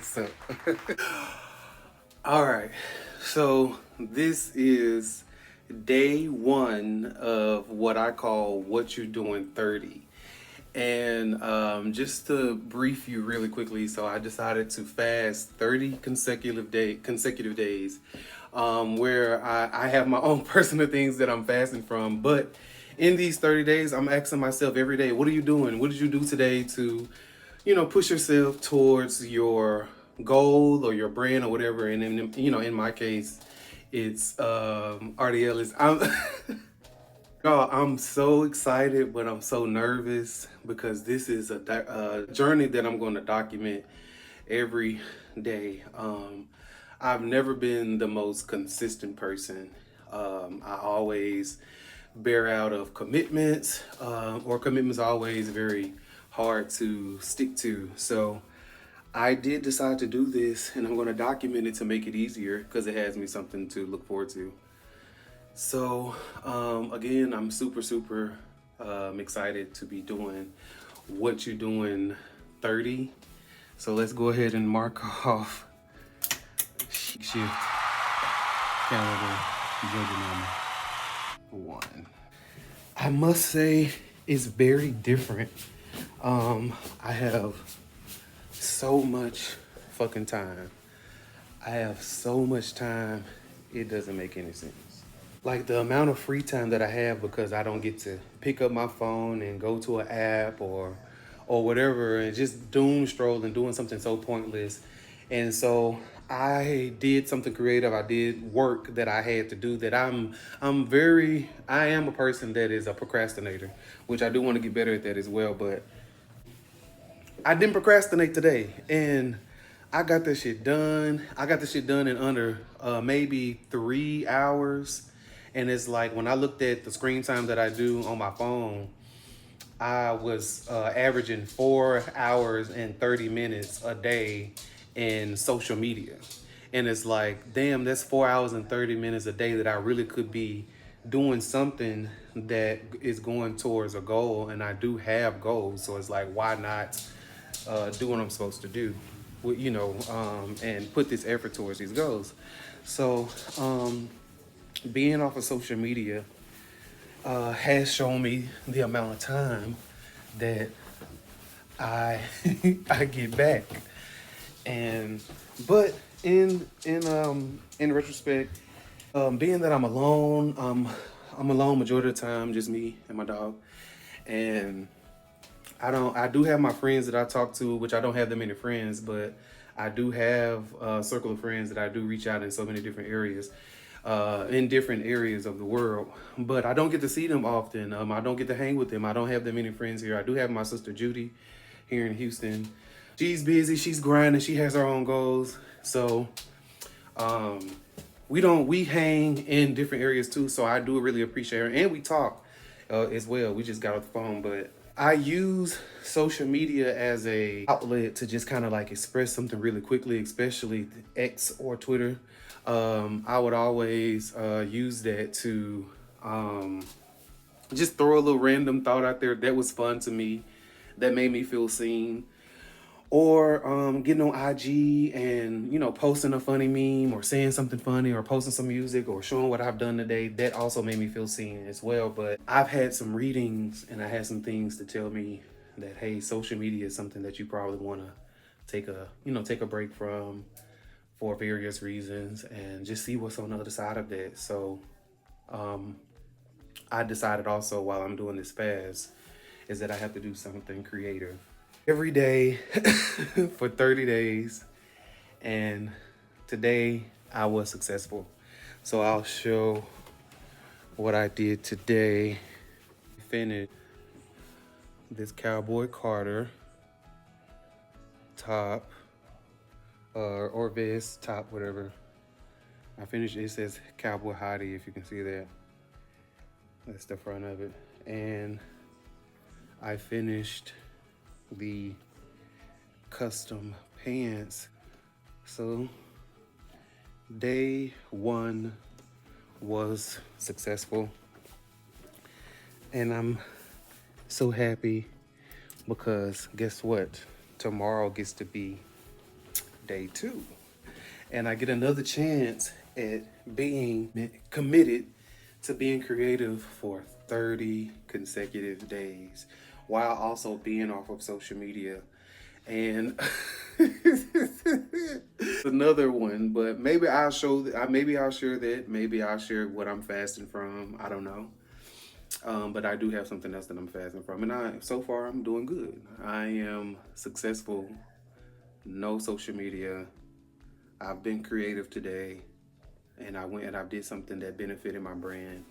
So, all right. So this is day one of what I call "What You're Doing 30." And just to brief you really quickly, so I decided to fast 30 consecutive days, where I have my own personal things that I'm fasting from. But in these 30 days, I'm asking myself every day, what are you doing? What did you do today to, push yourself towards your goal or your brand or whatever? And then, in my case, it's ARTIE ELLIS. I'm so excited, but I'm so nervous because this is a journey that I'm going to document every day. I've never been the most consistent person. I always bear out of commitments, or commitments are always very hard to stick to. So I did decide to do this, and I'm going to document it to make it easier because it has me something to look forward to. So, again, I'm super excited to be doing What You're Doing 30. So let's go ahead and mark off shift calendar Georgia number 1. I must say it's very different. I have so much fucking time. I have so much time, it doesn't make any sense. Like the amount of free time that I have because I don't get to pick up my phone and go to an app or whatever and just doom scrolling, doing something so pointless. And so I did something creative. I did work that I had to do that I am a person that is a procrastinator, which I do want to get better at that as well. But I didn't procrastinate today, and I got this shit done. I got this shit done in under maybe 3 hours. And it's like when I looked at the screen time that I do on my phone, I was averaging 4 hours and 30 minutes a day in social media. And it's like, damn, that's 4 hours and 30 minutes a day that I really could be doing something that is going towards a goal. And I do have goals. So it's like, why not do what I'm supposed to do, and put this effort towards these goals. So, being off of social media has shown me the amount of time that I I get back, and but in retrospect, being that I'm alone majority of the time, just me and my dog, and I do have my friends that I talk to, which I don't have that many friends, but I do have a circle of friends that I do reach out in so many different areas, in different areas of the world. But I don't get to see them often. I don't get to hang with them. I don't have that many friends here. I do have my sister Judy here in Houston. She's busy. She's grinding. She has her own goals. So we hang in different areas too. So I do really appreciate her, and we talk as well. We just got off the phone, but I use social media as a outlet to just kind of like express something really quickly, especially X or Twitter. I would always use that to just throw a little random thought out there that was fun to me, that made me feel seen. Or getting on IG and, posting a funny meme or saying something funny or posting some music or showing what I've done today. That also made me feel seen as well. But I've had some readings and I had some things to tell me that, hey, social media is something that you probably want to take a break from for various reasons and just see what's on the other side of that. So I decided also while I'm doing this fast is that I have to do something creative every day for 30 days. And today I was successful. So I'll show what I did today. Finished this Cowboy Carter top, or vest, top, whatever. I finished, it says Cowboy Hottie, if you can see that. That's the front of it. And I finished the custom pants. So day one was successful, and I'm so happy because guess what? Tomorrow gets to be day 2. And I get another chance at being committed to being creative for 30 consecutive days while also being off of social media. And another one, but maybe I'll show that. Maybe I'll share that. Maybe I'll share what I'm fasting from. I don't know. But I do have something else that I'm fasting from, and so far I'm doing good. I am successful. No social media. I've been creative today, and I went and I did something that benefited my brand,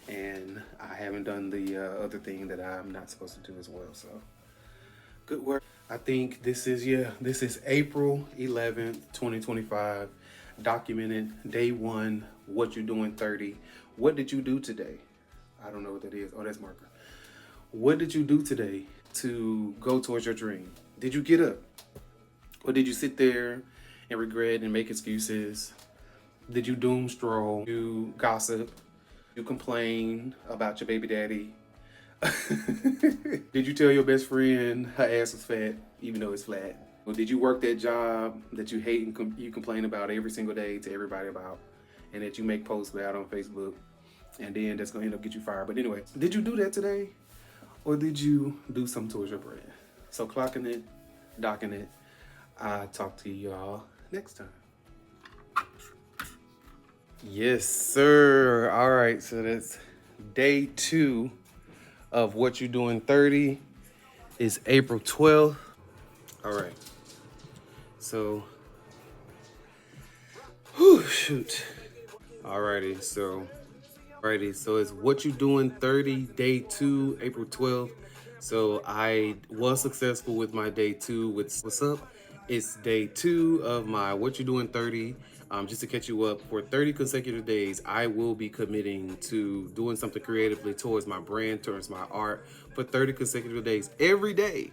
and I haven't done the other thing that I'm not supposed to do as well. So good work. I think this is April 11th, 2025, documented day 1, what you're doing 30. What did you do today? I don't know what that is. Oh, that's marker. What did you do today to go towards your dream? Did you get up? Or did you sit there and regret and make excuses? Did you doom stroll? You gossip? You complain about your baby daddy? Did you tell your best friend her ass was fat, even though it's flat? Or did you work that job that you hate and you complain about every single day to everybody about, and that you make posts about on Facebook, and then that's gonna end up get you fired? But anyway, did you do that today? Or did you do something towards your brand? So clocking it, docking it. I'll talk to y'all next time. Yes, sir. All right, so that's day 2 of what you're doing 30. Is April 12th. All right. So, shoot. Alrighty, so it's what you doing 30, day 2, April 12th. So I was successful with my day 2 with what's up. It's day 2 of my what you doing 30. Just to catch you up, for 30 consecutive days, I will be committing to doing something creatively towards my brand, towards my art, for 30 consecutive days, every day.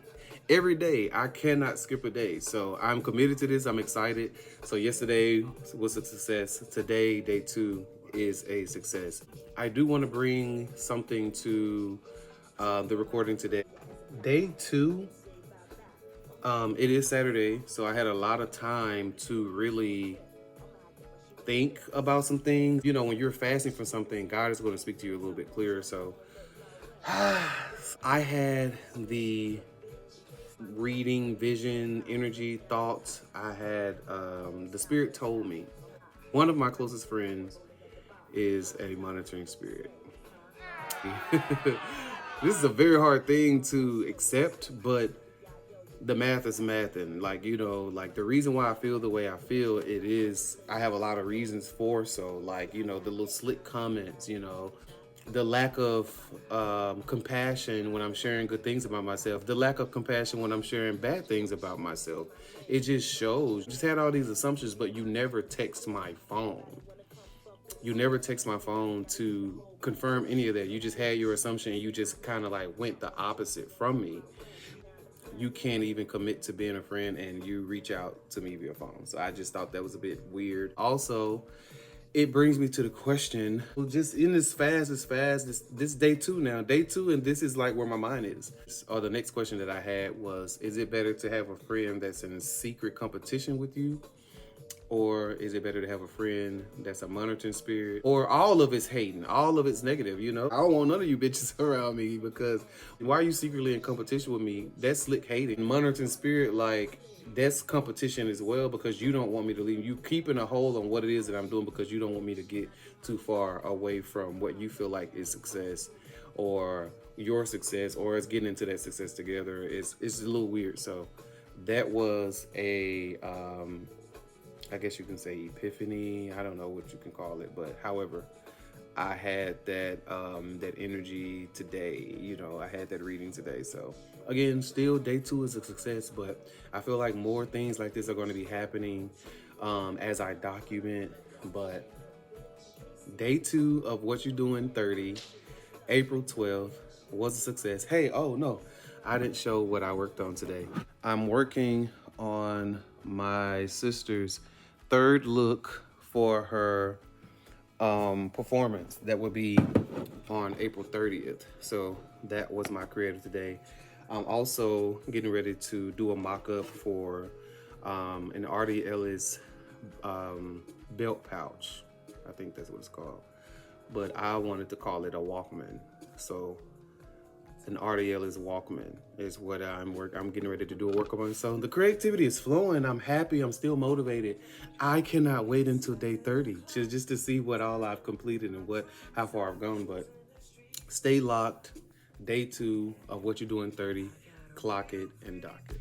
Every day. I cannot skip a day. So I'm committed to this. I'm excited. So yesterday was a success. Today, day 2 is a success. I do want to bring something to the recording today. Day 2, it is Saturday, so I had a lot of time to really think about some things. You know, when you're fasting for something, God is going to speak to you a little bit clearer. So I had the reading, vision, energy, thoughts. I had the Spirit told me one of my closest friends is a monitoring spirit. This is a very hard thing to accept, but the math is math, and like, you know, like the reason why I feel the way I feel, I have a lot of reasons for. So like, you know, the little slick comments, you know, the lack of compassion when I'm sharing good things about myself, the lack of compassion when I'm sharing bad things about myself. It just shows. Just had all these assumptions, but you never text my phone. You never text my phone to confirm any of that. You just had your assumption, and you just kind of like went the opposite from me. You can't even commit to being a friend, and you reach out to me via phone. So I just thought that was a bit weird. Also, it brings me to the question, just in this this day 2 now, day 2, and this is like where my mind is. Or the next question that I had was, is it better to have a friend that's in secret competition with you? Or is it better to have a friend that's a monitoring spirit? Or all of it's hating, all of it's negative, you know? I don't want none of you bitches around me, because why are you secretly in competition with me? That's slick hating. Monitoring spirit, like, that's competition as well, because you don't want me to leave. You keeping a hold on what it is that I'm doing because you don't want me to get too far away from what you feel like is success, or your success, or it's getting into that success together. It's a little weird. So that was a I guess you can say epiphany. I don't know what you can call it, but however, I had that that energy today. You know, I had that reading today. So again, still day 2 is a success, but I feel like more things like this are going to be happening as I document. But day 2 of what you're doing 30, April 12th, was a success. Hey, oh no, I didn't show what I worked on today. I'm working on my sister's 3rd look for her performance that will be on April 30th. So that was my creative today. I'm also getting ready to do a mock-up for an ARTIE ELLIS belt pouch. I think that's what it's called. But I wanted to call it a Walkman. So an ARTIE ELLIS Walkman is what I'm getting ready to do a work on. So the creativity is flowing. I'm happy. I'm still motivated. I cannot wait until day 30 just to see what all I've completed and how far I've gone. But stay locked. Day 2 of what you do in 30. Clock it and dock it.